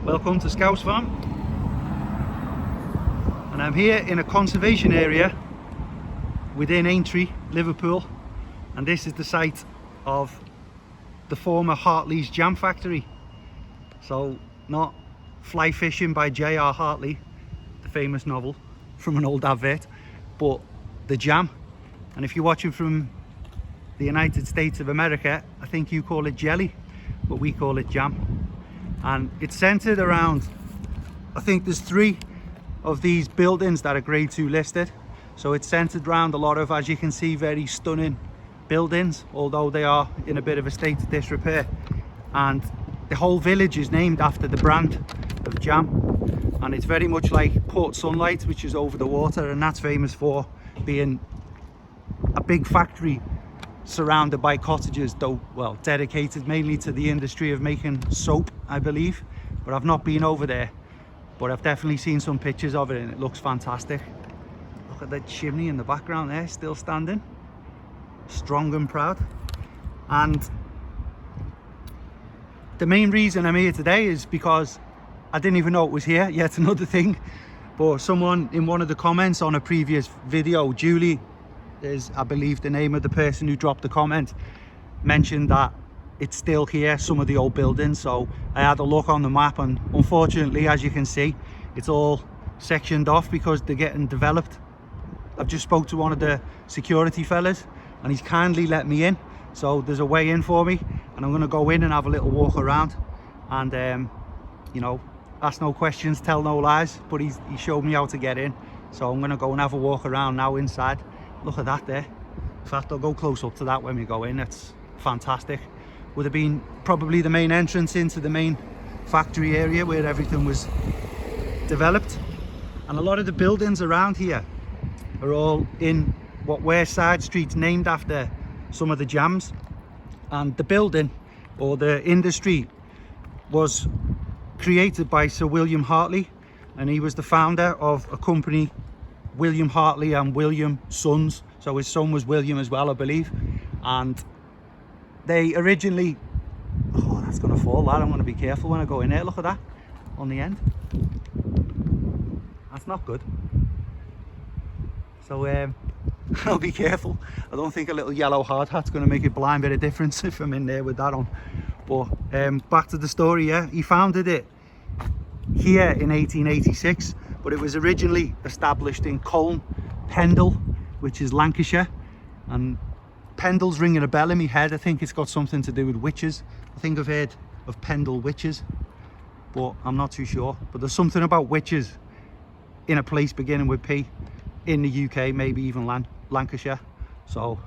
Welcome to Scouse Farm, and I'm here in a conservation area within Aintree, Liverpool, and this is the site of the former Hartley's jam factory. So not Fly Fishing by J.R. Hartley, the famous novel from an old advert, but the jam. And if you're watching from the United States of America, I think you call it jelly, but we call it jam. And it's centered around, I think there's 3 of these buildings that are grade 2 listed. So it's centered around a lot of, as you can see, very stunning buildings, although they are in a bit of a state of disrepair. And the whole village is named after the brand of jam, and it's very much like Port Sunlight, which is over the water, and that's famous for being a big factory surrounded by cottages, though, well, dedicated mainly to the industry of making soap, I believe. But I've not been over there, but I've definitely seen some pictures of it and it looks fantastic. Look at that chimney in the background there, still standing strong and proud. And the main reason I'm here today is because I didn't even know it was here, yet another thing. But someone in one of the comments on a previous video, Julie is, I believe, the name of the person who dropped the comment, mentioned that it's still here, some of the old buildings. So I had a look on the map, and unfortunately, as you can see, it's all sectioned off because they're getting developed. I've just spoke to one of the security fellas and he's kindly let me in, so there's a way in for me, and I'm going to go in and have a little walk around and you know, ask no questions, tell no lies. But he showed me how to get in, so I'm going to go and have a walk around now inside. Look at that there. In fact, I'll go close up to that when we go in. It's fantastic. Would have been probably the main entrance into the main factory area where everything was developed. And a lot of the buildings around here are all in what were side streets named after some of the jams. And the building, or the industry, was created by Sir William Hartley, and he was the founder of a company, William Hartley and William Sons. So his son was William as well, I believe. And they originally, oh, that's gonna fall, that. I'm gonna be careful when I go in there. Look at that on the end. That's not good. So I'll be careful. I don't think a little yellow hard hat's gonna make a blind bit of difference if I'm in there with that on. But back to the story. Yeah, he founded it here in 1886, but it was originally established in Colne, Pendle, which is Lancashire. And Pendle's ringing a bell in my head. I think it's got something to do with witches. I think I've heard of Pendle witches, but I'm not too sure. But there's something about witches in a place beginning with P in the UK, maybe even Lancashire. So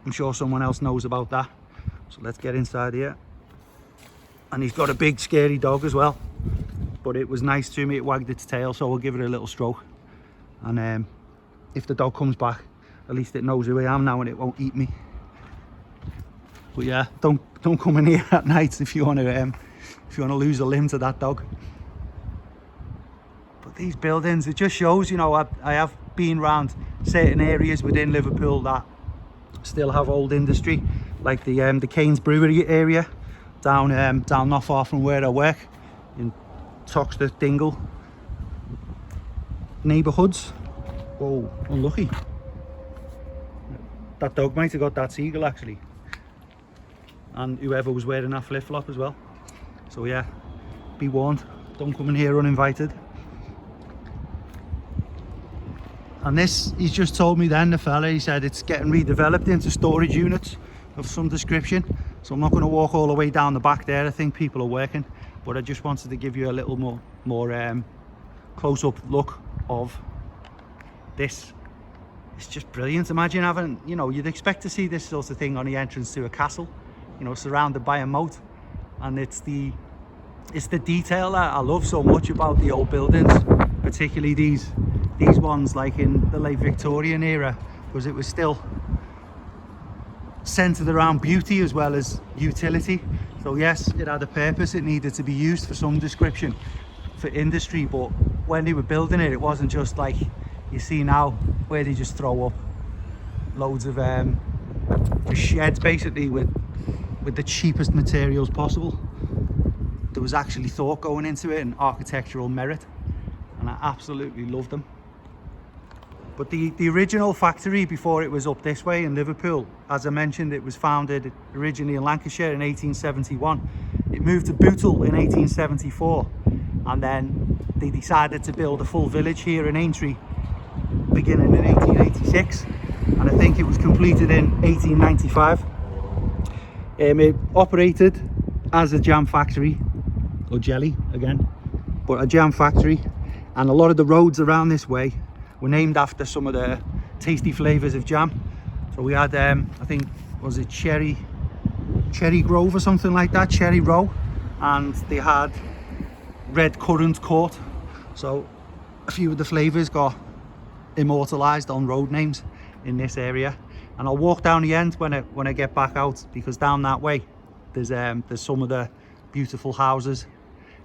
I'm sure someone else knows about that. So let's get inside here. And he's got a big scary dog as well, but it was nice to me. It wagged its tail, so we'll give it a little stroke. And if the dog comes back, at least it knows who I am now and it won't eat me. But yeah, don't come in here at night if you want to lose a limb to that dog. But these buildings, it just shows, you know, I have been around certain areas within Liverpool that still have old industry, like the Keynes Brewery area down not far from where I work, in Toxteth, Dingle neighbourhoods. Oh, unlucky. That dog might have got that seagull actually, and whoever was wearing that flip-flop as well. So yeah, be warned, don't come in here uninvited. And this, he's just told me then, the fella, he said it's getting redeveloped into storage units of some description. So I'm not going to walk all the way down the back there. I think people are working, but I just wanted to give you a little more close-up look of this. It's just brilliant. Imagine having, you know, you'd expect to see this sort of thing on the entrance to a castle, you know, surrounded by a moat. And it's the detail that I love so much about the old buildings, particularly these ones like in the late Victorian era, because it was still centered around beauty as well as utility. So yes, it had a purpose, it needed to be used for some description for industry, but when they were building it, it wasn't just like you see now where they just throw up loads of sheds basically with the cheapest materials possible. there was actually thought going into it and architectural merit, and I absolutely loved them. But the original factory, before it was up this way in Liverpool, as I mentioned, it was founded originally in Lancashire in 1871. It moved to Bootle in 1874, and then they decided to build a full village here in Aintree beginning in 1886, and I think it was completed in 1895. It operated as a jam factory, or jelly again, but a jam factory, and a lot of the roads around this way were named after some of the tasty flavours of jam. So we had, I think, was it Cherry Grove or something like that, Cherry Row, and they had Red Currant Court. So a few of the flavours got immortalised on road names in this area. And I'll walk down the end when I get back out, because down that way there's some of the beautiful houses.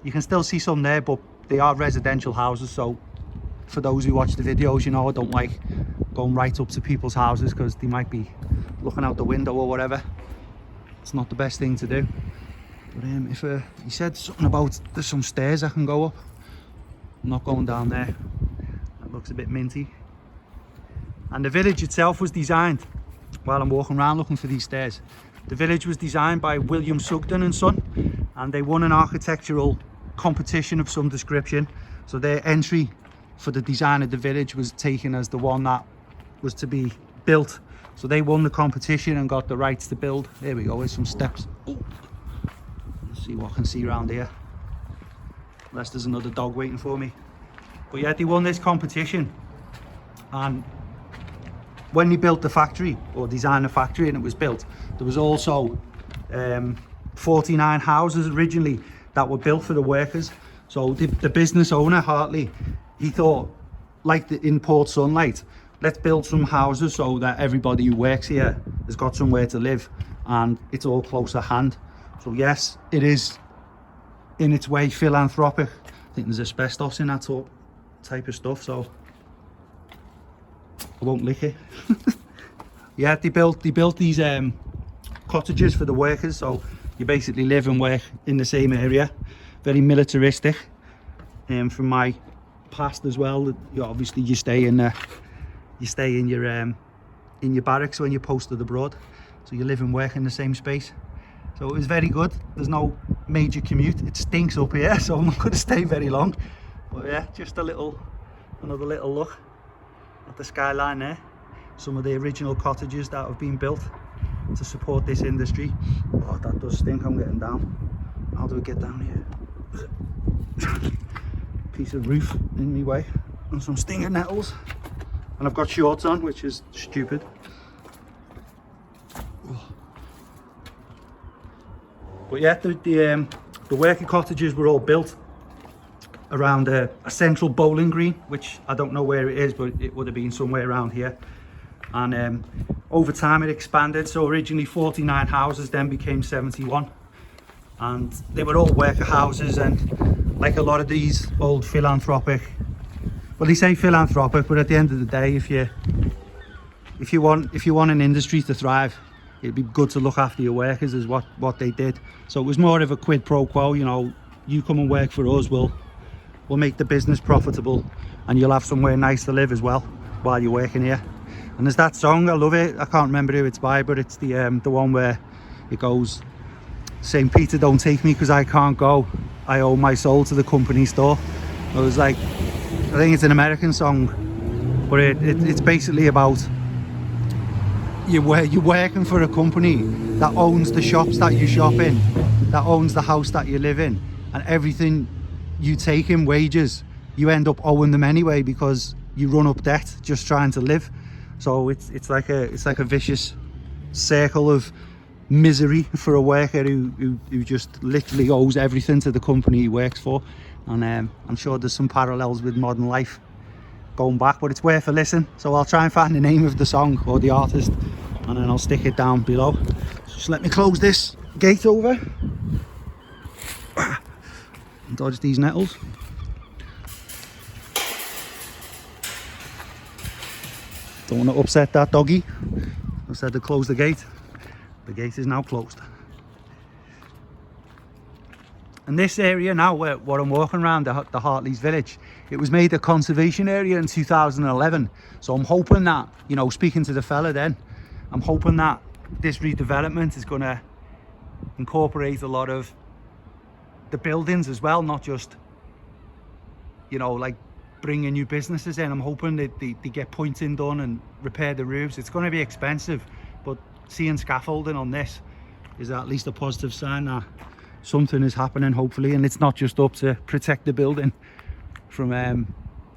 You can still see some there, but they are residential houses, so for those who watch the videos, you know I don't like going right up to people's houses because they might be looking out the window or whatever. It's not the best thing to do. But if he said something about there's some stairs I can go up, I'm not going down there. That looks a bit minty. And the village itself was designed, while I'm walking around looking for these stairs, the village was designed by William Sugden and Son, and they won an architectural competition of some description. So their entry for the design of the village was taken as the one that was to be built. So they won the competition and got the rights to build. There we go, there's some steps. Ooh. Let's see what I can see around here, unless there's another dog waiting for me. But yeah, they won this competition, and when they built the factory, or designed the factory and it was built, there was also 49 houses originally that were built for the workers. So the business owner, Hartley, he thought, like in Port Sunlight, let's build some houses so that everybody who works here has got somewhere to live, and it's all close at hand. So yes, it is in its way philanthropic. I think there's asbestos in that type of stuff, so I won't lick it. Yeah, they built these cottages for the workers, so you basically live and work in the same area. Very militaristic. From my past as well, obviously you stay in your barracks when you're posted abroad, so you live and work in the same space. So it was very good. There's no major commute. It stinks up here, so I'm not going to stay very long. But yeah, just another little look at the skyline there. Some of the original cottages that have been built to support this industry. Oh, that does stink. I'm getting down. How do I get down here? Piece of roof in my way, and some stinger nettles, and I've got shorts on, which is stupid. But yeah, the worker cottages were all built around a central bowling green, which I don't know where it is, but it would have been somewhere around here. And over time it expanded, so originally 49 houses, then became 71, and they were all worker houses. And like a lot of these old philanthropic, well, they say philanthropic, but at the end of the day, if you want an industry to thrive, it'd be good to look after your workers, is what they did. So it was more of a quid pro quo, you know, you come and work for us, we'll make the business profitable, and you'll have somewhere nice to live as well while you're working here. And there's that song, I love it, I can't remember who it's by, but it's the one where it goes, St. Peter don't take me because I can't go, I owe my soul to the company store. It was like, I think it's an American song, but it's basically about you're working for a company that owns the shops that you shop in, that owns the house that you live in, and everything you take in wages, you end up owing them anyway because you run up debt just trying to live. So it's like a vicious circle of misery for a worker who just literally owes everything to the company he works for. And I'm sure there's some parallels with modern life going back, but it's worth a listen. So I'll try and find the name of the song or the artist, and then I'll stick it down below. Just let me close this gate over and dodge these nettles. Don't want to upset that doggy. I said to close the gate. The gate is now closed. And this area now, where I'm walking around, the Hartley's village, it was made a conservation area in 2011. So I'm hoping that, you know, speaking to the fella then, I'm hoping that this redevelopment is going to incorporate a lot of the buildings as well, not just, you know, like bringing new businesses in. I'm hoping that they get pointing done and repair the roofs. It's going to be expensive, but seeing scaffolding on this is at least a positive sign that something is happening, hopefully, and it's not just up to protect the building from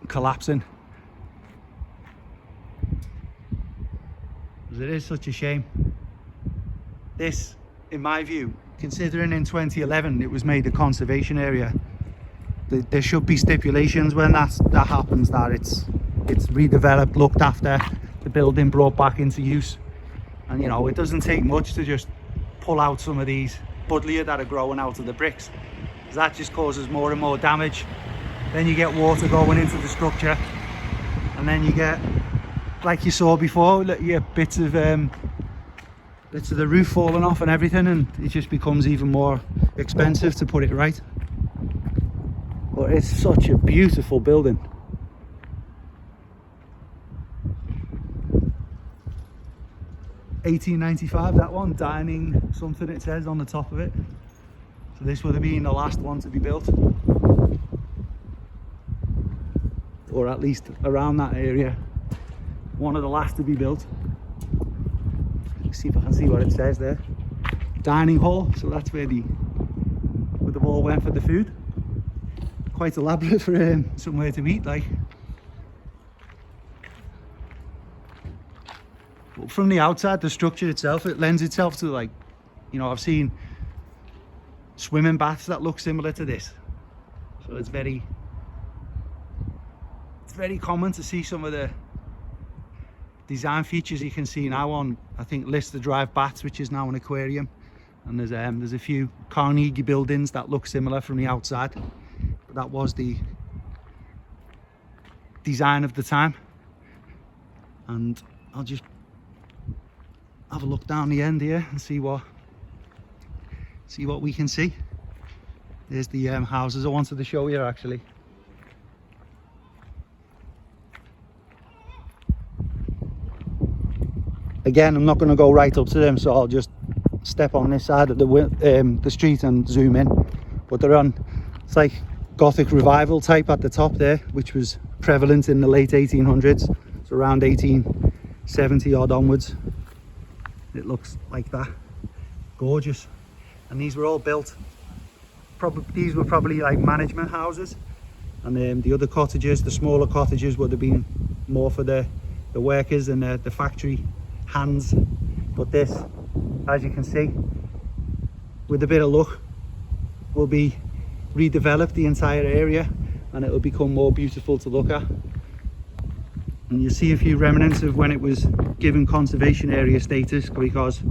collapsing. Because it is such a shame. This, in my view, considering in 2011 it was made a conservation area, there should be stipulations when that happens, that it's redeveloped, looked after, the building brought back into use. And you know, it doesn't take much to just pull out some of these buddleia that are growing out of the bricks. That just causes more and more damage. Then you get water going into the structure, and then you get, like you saw before, you get bits of the roof falling off and everything, and it just becomes even more expensive to put it right. But it's such a beautiful building. $1895, that one, dining something it says on the top of it. So this would have been the last one to be built, or at least around that area, one of the last to be built. Let's see if I can see what it says there. Dining hall, so that's where they've all went for the food. Quite elaborate for somewhere to eat, like. But from the outside, the structure itself, it lends itself to, like, you know, I've seen swimming baths that look similar to this. So it's very common to see some of the design features you can see now on, I think, Lister Drive Baths, which is now an aquarium. And there's a few Carnegie buildings that look similar from the outside. But that was the design of the time. And I'll just have a look down the end here and see what we can see. There's the houses I wanted to show you, actually. Again, I'm not going to go right up to them, so I'll just step on this side of the street and zoom in. But they're on, it's like Gothic revival type at the top there, which was prevalent in the late 1800s. It's around 1870 odd onwards. It looks like that. Gorgeous. And these were all built, these were probably like management houses, and the other cottages, the smaller cottages, would have been more for the workers and the factory hands. But this, as you can see, with a bit of luck, will be redeveloped, the entire area, and it will become more beautiful to look at. And you see a few remnants of when it was given conservation area status, because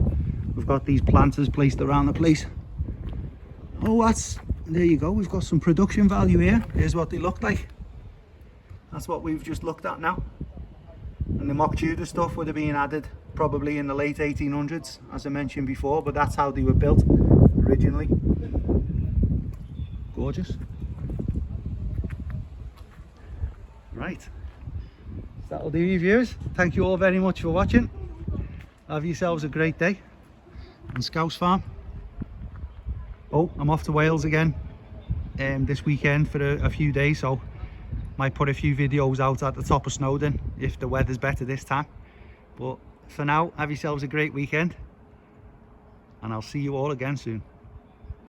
we've got these planters placed around the place. Oh, there you go, we've got some production value here. Here's what they looked like. That's what we've just looked at now. And the mock Tudor stuff would have been added probably in the late 1800s, as I mentioned before, but that's how they were built originally. Gorgeous. Right. That'll do you, viewers. Thank you all very much for watching. Have yourselves a great day on Scouse Farm. Oh, I'm off to Wales again this weekend for a few days, so might put a few videos out at the top of Snowdon if the weather's better this time. But for now, have yourselves a great weekend, and I'll see you all again soon.